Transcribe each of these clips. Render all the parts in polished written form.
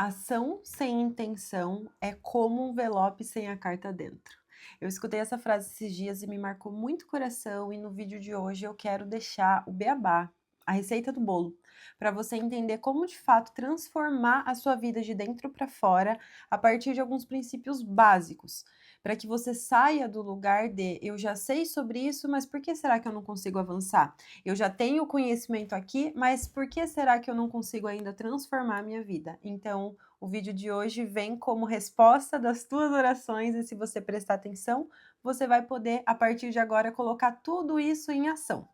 Ação sem intenção é como um envelope sem a carta dentro. Eu escutei essa frase esses dias e me marcou muito o coração, e no vídeo de hoje eu quero deixar o beabá, a receita do bolo, para você entender como de fato transformar a sua vida de dentro para fora a partir de alguns princípios básicos, para que você saia do lugar de eu já sei sobre isso, mas por que será que eu não consigo avançar? Eu já tenho conhecimento aqui, mas por que será que eu não consigo ainda transformar a minha vida? Então, o vídeo de hoje vem como resposta das tuas orações, e se você prestar atenção, você vai poder, a partir de agora, colocar tudo isso em ação.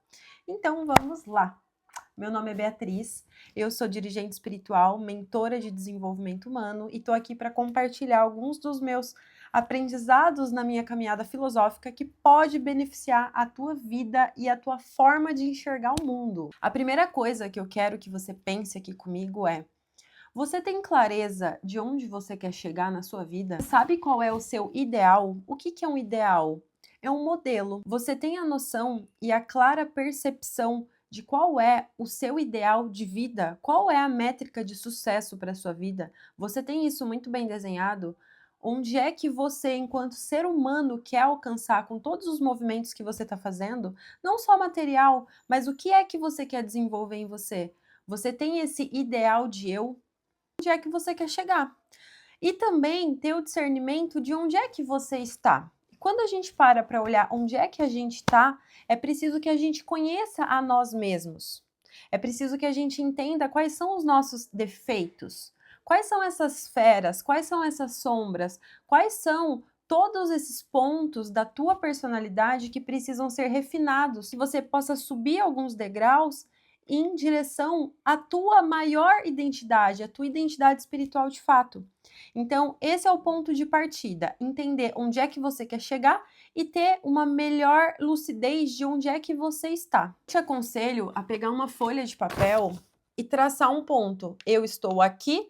Então, vamos lá! Meu nome é Beatriz, eu sou dirigente espiritual, mentora de desenvolvimento humano e estou aqui para compartilhar alguns dos meus aprendizados na minha caminhada filosófica que pode beneficiar a tua vida e a tua forma de enxergar o mundo. A primeira coisa que eu quero que você pense aqui comigo é: você tem clareza de onde você quer chegar na sua vida? Sabe qual é o seu ideal? O que é um ideal? É um modelo. Você tem a noção e a clara percepção de qual é o seu ideal de vida? Qual é a métrica de sucesso para a sua vida? Você tem isso muito bem desenhado? Onde é que você, enquanto ser humano, quer alcançar com todos os movimentos que você está fazendo? Não só material, mas o que é que você quer desenvolver em você? Você tem esse ideal de eu? Onde é que você quer chegar? E também ter o discernimento de onde é que você está. Quando a gente para olhar onde é que a gente está, é preciso que a gente conheça a nós mesmos. É preciso que a gente entenda quais são os nossos defeitos, quais são essas feras, quais são essas sombras, quais são todos esses pontos da tua personalidade que precisam ser refinados, que você possa subir alguns degraus em direção à tua maior identidade, à tua identidade espiritual de fato. Então, esse é o ponto de partida, entender onde é que você quer chegar e ter uma melhor lucidez de onde é que você está. Eu te aconselho a pegar uma folha de papel e traçar um ponto. Eu estou aqui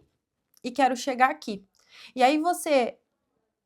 e quero chegar aqui. E aí você,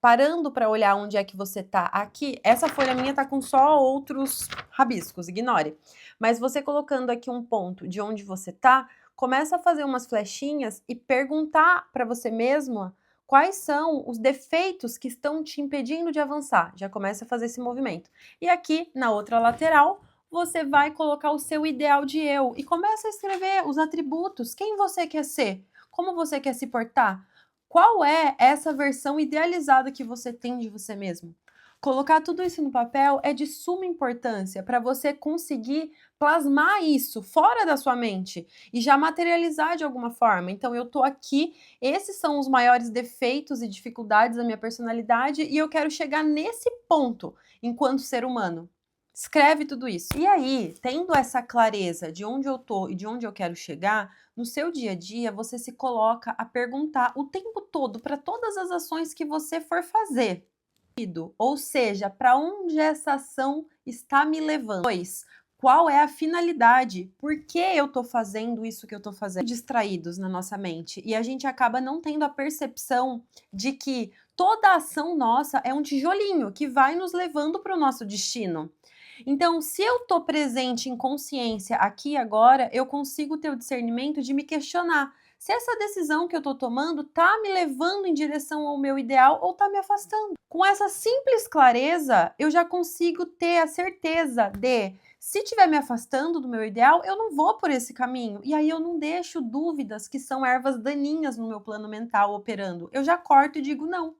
parando para olhar onde é que você tá aqui, essa folha minha tá com só outros rabiscos, ignore. Mas você colocando aqui um ponto de onde você tá, começa a fazer umas flechinhas e perguntar para você mesmo quais são os defeitos que estão te impedindo de avançar. Já começa a fazer esse movimento. E aqui, na outra lateral, você vai colocar o seu ideal de eu e começa a escrever os atributos, quem você quer ser, como você quer se portar, qual é essa versão idealizada que você tem de você mesmo? Colocar tudo isso no papel é de suma importância para você conseguir plasmar isso fora da sua mente e já materializar de alguma forma. Então, eu tô aqui, esses são os maiores defeitos e dificuldades da minha personalidade e eu quero chegar nesse ponto enquanto ser humano. Escreve tudo isso. E aí, tendo essa clareza de onde eu tô e de onde eu quero chegar, no seu dia a dia você se coloca a perguntar o tempo todo para todas as ações que você for fazer. Ou seja, para onde essa ação está me levando? 2. Qual é a finalidade? Por que eu estou fazendo isso que eu estou fazendo? Distraídos na nossa mente e a gente acaba não tendo a percepção de que toda ação nossa é um tijolinho que vai nos levando para o nosso destino. Então, se eu estou presente em consciência aqui e agora, eu consigo ter o discernimento de me questionar se essa decisão que eu estou tomando está me levando em direção ao meu ideal ou está me afastando. Com essa simples clareza, eu já consigo ter a certeza de, se estiver me afastando do meu ideal, eu não vou por esse caminho. E aí eu não deixo dúvidas que são ervas daninhas no meu plano mental operando. Eu já corto e digo não.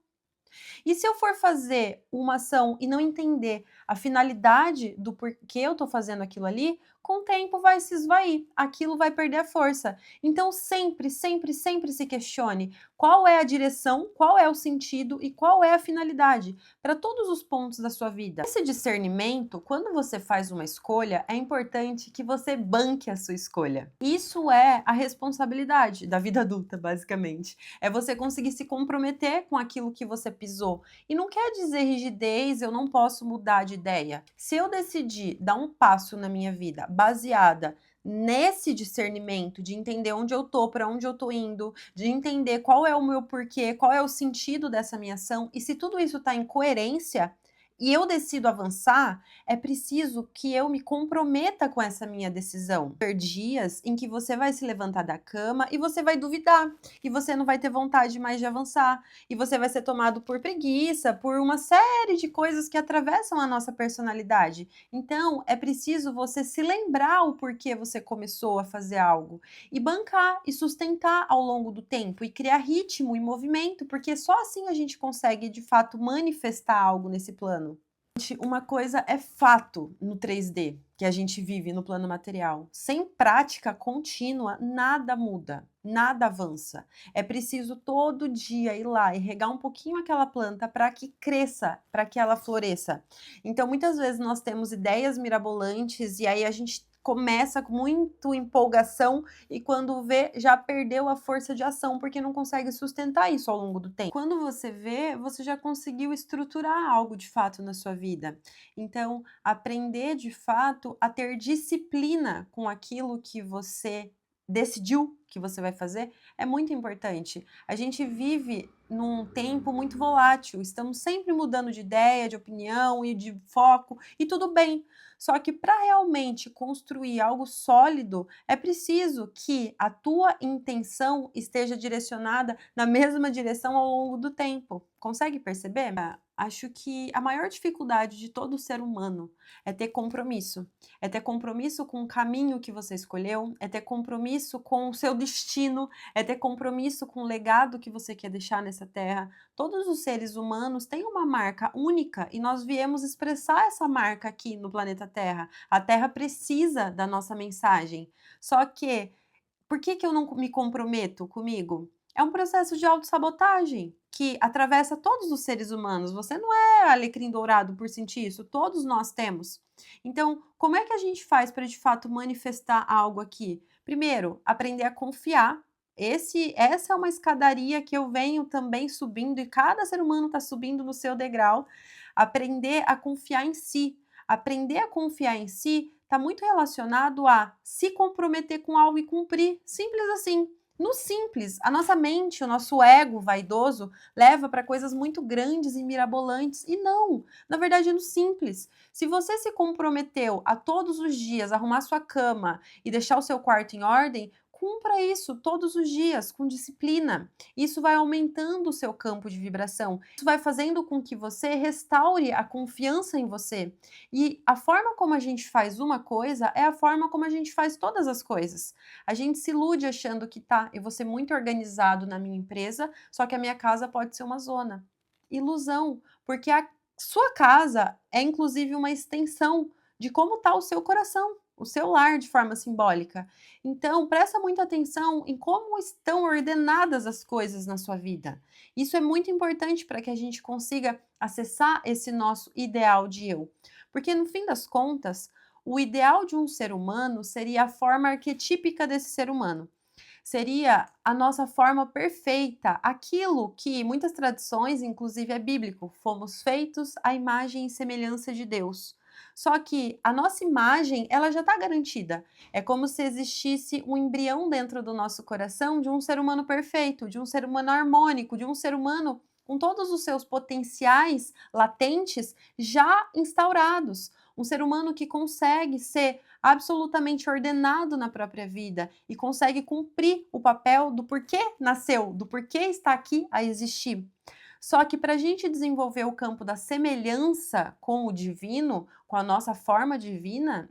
E se eu for fazer uma ação e não entender a finalidade do porquê eu estou fazendo aquilo ali, com o tempo vai se esvair, aquilo vai perder a força. Então sempre, sempre, sempre se questione qual é a direção, qual é o sentido e qual é a finalidade para todos os pontos da sua vida. Esse discernimento, quando você faz uma escolha, é importante que você banque a sua escolha. Isso é a responsabilidade da vida adulta, basicamente. É você conseguir se comprometer com aquilo que você pisou. E não quer dizer rigidez, eu não posso mudar de ideia. Se eu decidir dar um passo na minha vida baseada nesse discernimento de entender onde eu tô, para onde eu tô indo, de entender qual é o meu porquê, qual é o sentido dessa minha ação, e se tudo isso tá em coerência, e eu decido avançar, é preciso que eu me comprometa com essa minha decisão. Ter dias em que você vai se levantar da cama e você vai duvidar, e você não vai ter vontade mais de avançar, e você vai ser tomado por preguiça, por uma série de coisas que atravessam a nossa personalidade. Então, é preciso você se lembrar o porquê você começou a fazer algo e bancar e sustentar ao longo do tempo e criar ritmo e movimento, porque só assim a gente consegue de fato manifestar algo nesse plano. Uma coisa é fato no 3D, que a gente vive no plano material. Sem prática contínua, nada muda, nada avança. É preciso todo dia ir lá e regar um pouquinho aquela planta para que cresça, para que ela floresça. Então, muitas vezes nós temos ideias mirabolantes e aí a gente começa com muito empolgação e quando vê, já perdeu a força de ação, porque não consegue sustentar isso ao longo do tempo. Quando você vê, você já conseguiu estruturar algo de fato na sua vida. Então, aprender de fato a ter disciplina com aquilo que você decidiu que você vai fazer é muito importante. A gente vive num tempo muito volátil, estamos sempre mudando de ideia, de opinião e de foco, e tudo bem. Só que para realmente construir algo sólido, é preciso que a tua intenção esteja direcionada na mesma direção ao longo do tempo. Consegue perceber? Acho que a maior dificuldade de todo ser humano é ter compromisso. É ter compromisso com o caminho que você escolheu, é ter compromisso com o seu destino, é ter compromisso com o legado que você quer deixar nessa terra. Todos os seres humanos têm uma marca única e nós viemos expressar essa marca aqui no planeta Terra. A Terra precisa da nossa mensagem. Só que por que eu não me comprometo comigo? É um processo de autossabotagem que atravessa todos os seres humanos. Você não é alecrim dourado por sentir isso, todos nós temos. Então, como é que a gente faz para de fato manifestar algo aqui? Primeiro, aprender a confiar. Essa é uma escadaria que eu venho também subindo e cada ser humano está subindo no seu degrau. Aprender a confiar em si. Aprender a confiar em si está muito relacionado a se comprometer com algo e cumprir. Simples assim. No simples, a nossa mente, o nosso ego vaidoso leva para coisas muito grandes e mirabolantes. E não, na verdade, no simples. Se você se comprometeu a todos os dias arrumar sua cama e deixar o seu quarto em ordem, cumpra isso todos os dias, com disciplina. Isso vai aumentando o seu campo de vibração. Isso vai fazendo com que você restaure a confiança em você. E a forma como a gente faz uma coisa é a forma como a gente faz todas as coisas. A gente se ilude achando que tá, eu vou ser muito organizado na minha empresa, só que a minha casa pode ser uma zona. Ilusão, porque a sua casa é inclusive uma extensão de como está o seu coração, o seu lar de forma simbólica. Então, presta muita atenção em como estão ordenadas as coisas na sua vida. Isso é muito importante para que a gente consiga acessar esse nosso ideal de eu. Porque no fim das contas, o ideal de um ser humano seria a forma arquetípica desse ser humano. Seria a nossa forma perfeita, aquilo que muitas tradições, inclusive é bíblico, fomos feitos à imagem e semelhança de Deus. Só que a nossa imagem, ela já está garantida. É como se existisse um embrião dentro do nosso coração de um ser humano perfeito, de um ser humano harmônico, de um ser humano com todos os seus potenciais latentes já instaurados. Um ser humano que consegue ser absolutamente ordenado na própria vida e consegue cumprir o papel do porquê nasceu, do porquê está aqui a existir. Só que para a gente desenvolver o campo da semelhança com o divino, com a nossa forma divina,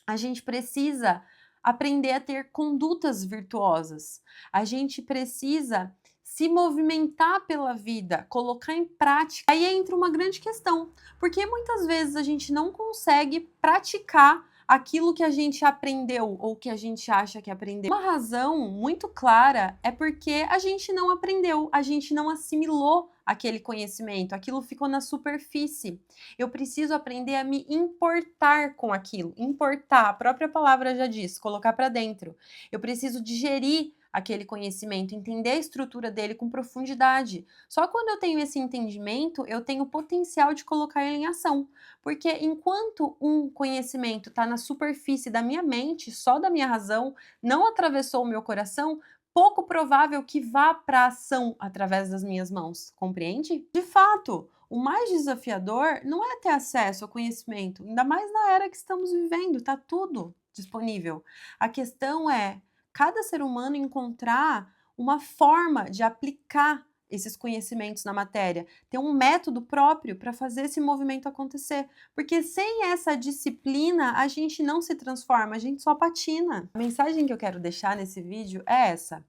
a gente precisa aprender a ter condutas virtuosas. A gente precisa se movimentar pela vida, colocar em prática. Aí entra uma grande questão, porque muitas vezes a gente não consegue praticar aquilo que a gente aprendeu ou que a gente acha que aprendeu. Uma razão muito clara é porque a gente não aprendeu, a gente não assimilou aquele conhecimento, aquilo ficou na superfície. Eu preciso aprender a me importar com aquilo. Importar, a própria palavra já diz, colocar para dentro. Eu preciso digerir aquele conhecimento, entender a estrutura dele com profundidade. Só quando eu tenho esse entendimento, eu tenho o potencial de colocar ele em ação. Porque enquanto um conhecimento está na superfície da minha mente, só da minha razão, não atravessou o meu coração, pouco provável que vá para a ação através das minhas mãos, compreende? De fato, O mais desafiador não é ter acesso ao conhecimento, ainda mais na era que estamos vivendo, está tudo disponível. A questão é cada ser humano encontrar uma forma de aplicar esses conhecimentos na matéria, ter um método próprio para fazer esse movimento acontecer. Porque sem essa disciplina, a gente não se transforma, a gente só patina. A mensagem que eu quero deixar nesse vídeo é essa: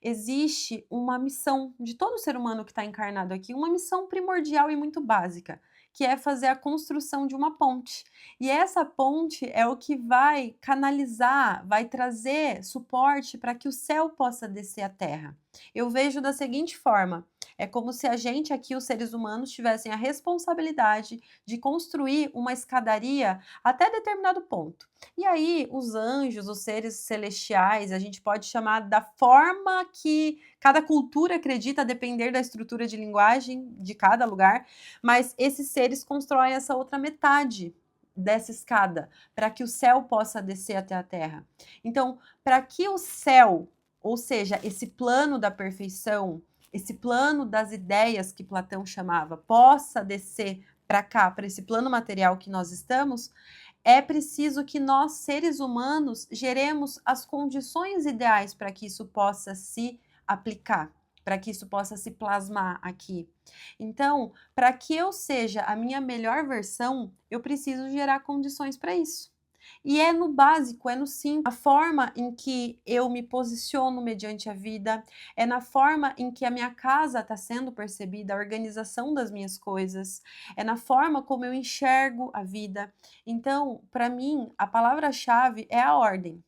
existe uma missão de todo ser humano que está encarnado aqui, uma missão primordial e muito básica, que é fazer a construção de uma ponte. E essa ponte é o que vai canalizar, vai trazer suporte para que o céu possa descer à terra. Eu vejo da seguinte forma: é como se a gente aqui, os seres humanos, tivessem a responsabilidade de construir uma escadaria até determinado ponto. E aí, os anjos, os seres celestiais, a gente pode chamar da forma que cada cultura acredita, a depender da estrutura de linguagem de cada lugar, mas esses seres constroem essa outra metade dessa escada, para que o céu possa descer até a terra. Então, para que o céu, ou seja, esse plano da perfeição, esse plano das ideias que Platão chamava, possa descer para cá, para esse plano material que nós estamos, é preciso que nós, seres humanos, geremos as condições ideais para que isso possa se aplicar, para que isso possa se plasmar aqui. Então, para que eu seja a minha melhor versão, eu preciso gerar condições para isso. E é no básico, é no simples, a forma em que eu me posiciono mediante a vida, é na forma em que a minha casa está sendo percebida, a organização das minhas coisas, é na forma como eu enxergo a vida. Então, para mim, a palavra-chave é a ordem.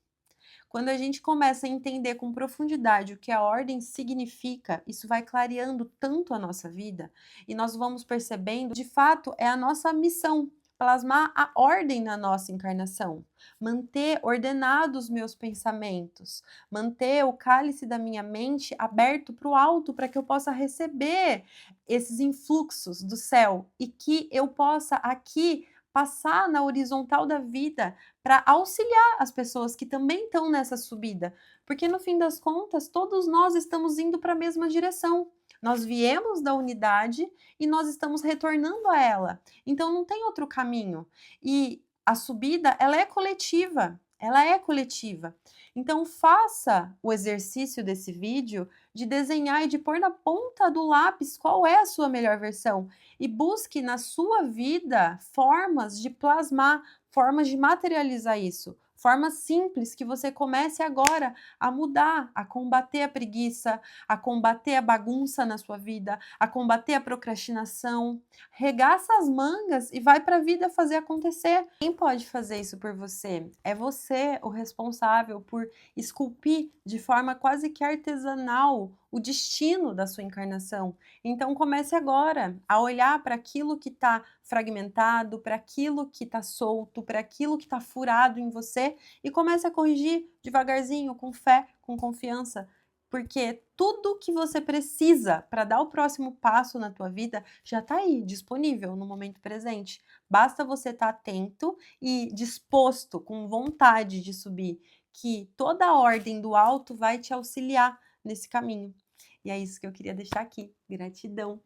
Quando a gente começa a entender com profundidade o que a ordem significa, isso vai clareando tanto a nossa vida e nós vamos percebendo, de fato, é a nossa missão. Plasmar a ordem na nossa encarnação, manter ordenados os meus pensamentos, manter o cálice da minha mente aberto para o alto, para que eu possa receber esses influxos do céu e que eu possa aqui passar na horizontal da vida para auxiliar as pessoas que também estão nessa subida, porque no fim das contas, todos nós estamos indo para a mesma direção. Nós viemos da unidade e nós estamos retornando a ela. Então não tem outro caminho. E a subida, ela é coletiva. Ela é coletiva. Então faça o exercício desse vídeo de desenhar e de pôr na ponta do lápis qual é a sua melhor versão e busque na sua vida formas de plasmar, formas de materializar isso. Formas simples que você comece agora a mudar, a combater a preguiça, a combater a bagunça na sua vida, a combater a procrastinação. Regaça as mangas e vai para a vida fazer acontecer. Quem pode fazer isso por você? É você o responsável por esculpir de forma quase que artesanal o destino da sua encarnação. Então comece agora a olhar para aquilo que está fragmentado, para aquilo que está solto, para aquilo que está furado em você e comece a corrigir devagarzinho, com fé, com confiança, porque tudo que você precisa para dar o próximo passo na tua vida já está aí, disponível no momento presente. Basta você estar atento e disposto, com vontade de subir, que toda a ordem do alto vai te auxiliar nesse caminho. E é isso que eu queria deixar aqui. Gratidão!